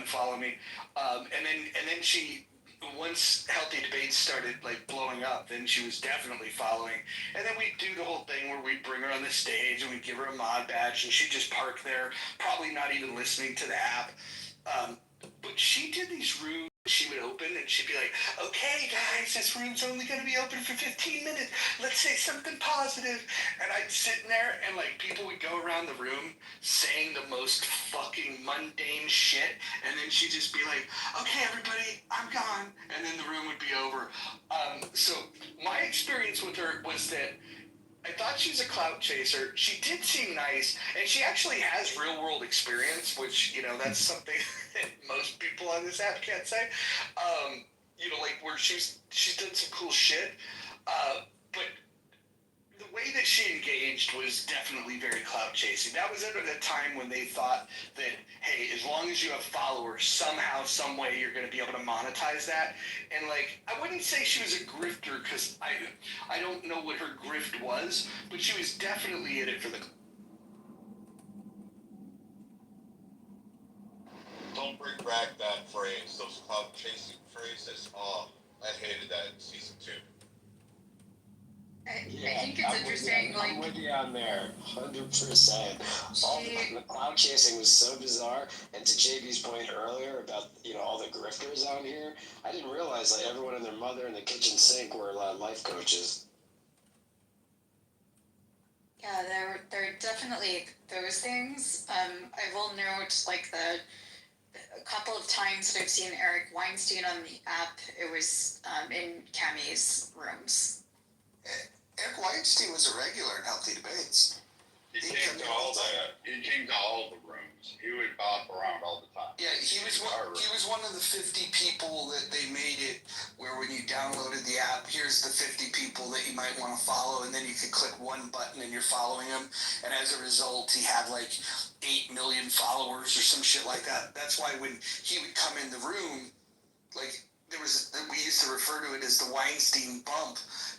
unfollow me. And then she, once Healthy Debates started like blowing up, then she was definitely following. And then we'd do the whole thing where we'd bring her on the stage and we'd give her a mod badge, and she'd just park there, probably not even listening to the app. But she did these rooms. She would open and she'd be like, okay, guys, this room's only going to be open for 15 minutes. Let's say something positive. And I'd sit in there and, like, people would go around the room saying the most fucking mundane shit. And then she'd just be like, okay, everybody, I'm gone. And then the room would be over. So my experience with her was that I thought she was a clout chaser. She did seem nice, and she actually has real-world experience, which, you know, that's something that most people on this app can't say. You know, like, where she's done some cool shit. But the way that she engaged was definitely very clout chasing. That was at a time when they thought that, hey, as long as you have followers, somehow, some way, you're going to be able to monetize that. And, like, I wouldn't say she was a grifter, because I don't know what her grift was, but she was definitely in it for the... Don't bring back that phrase, those clout chasing phrases. Oh, I hated that in season 2. I think it's interesting. I'm with you on there, 100%. All the cloud chasing was so bizarre, and to JB's point earlier about all the grifters out here, I didn't realize like everyone and their mother in the kitchen sink were life coaches. Yeah, there are definitely those things. I will note like a couple of times that I've seen Eric Weinstein on the app. It was in Cammy's rooms. Eric Weinstein was a regular in Healthy Debates. He came to all the rooms. He would bop around all the time. Yeah, he was one of the 50 people that they made it where when you downloaded the app, here's the 50 people that you might want to follow, and then you could click one button and you're following him. And as a result, he had like 8 million followers or some shit like that. That's why when he would come in the room, like we used to refer to it as the Weinstein bump.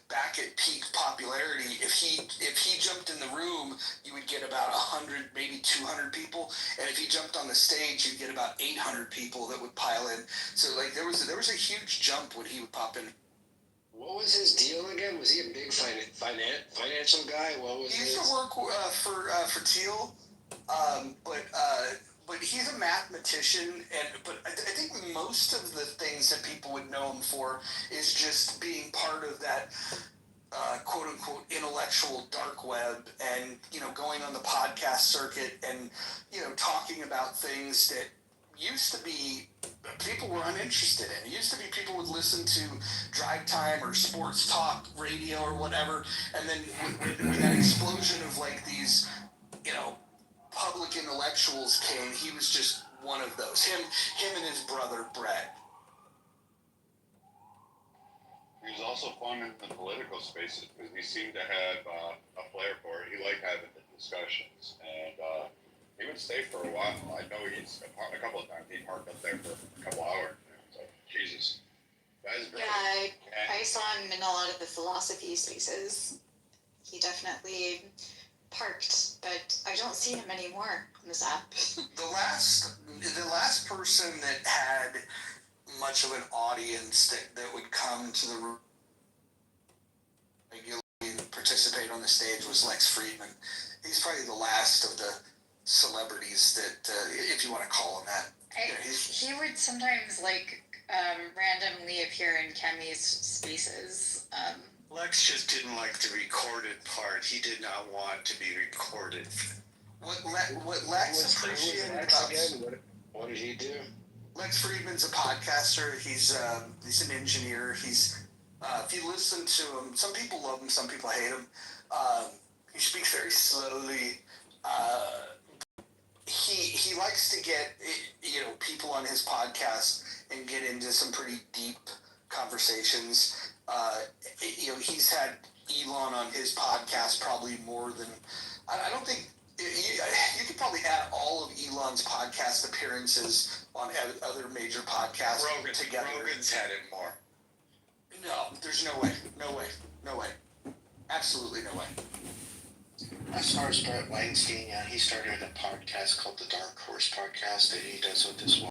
Back at peak popularity, if he jumped in the room, you would get about 100, maybe 200 people, and if he jumped on the stage, you'd get about 800 people that would pile in. So like there was a huge jump when he would pop in. What was his deal again? Was he a big financial guy? What was he used to work for Teal, but he's a mathematician, but I think most of the things that people would know him for is just being part of that quote unquote intellectual dark web, and going on the podcast circuit and talking about things that used to be people were uninterested in. It used to be people would listen to Drive Time or Sports Talk Radio or whatever, and then when that explosion of like these public intellectuals came, he was just one of those. Him and his brother Brett. He was also fun in the political spaces because he seemed to have a flair for it. He liked having the discussions, and he would stay for a while. I know a couple of times he parked up there for a couple hours. It's like, Jesus, that is great. Yeah, I saw him in a lot of the philosophy spaces. He definitely parked, but I don't see him anymore on this app. The last person that had much of an audience that would come to the room regularly and participate on the stage was Lex Friedman. He's probably the last of the celebrities that, if you want to call him that. He would sometimes randomly appear in Cammy's spaces. Lex just didn't like the recorded part. He did not want to be recorded. What Lex appreciated about... What did he do? Lex Friedman's a podcaster. He's an engineer. He's if you listen to him, some people love him, some people hate him. He speaks very slowly. He likes to get people on his podcast and get into some pretty deep conversations. He's had Elon on his podcast probably more than I don't think you could probably add all of Elon's podcast appearances on other major podcasts together. Rogan's had it more. No, there's no way. Absolutely no way. As far as Brett Weinstein, he started a podcast called the Dark Horse Podcast that he does with his wife.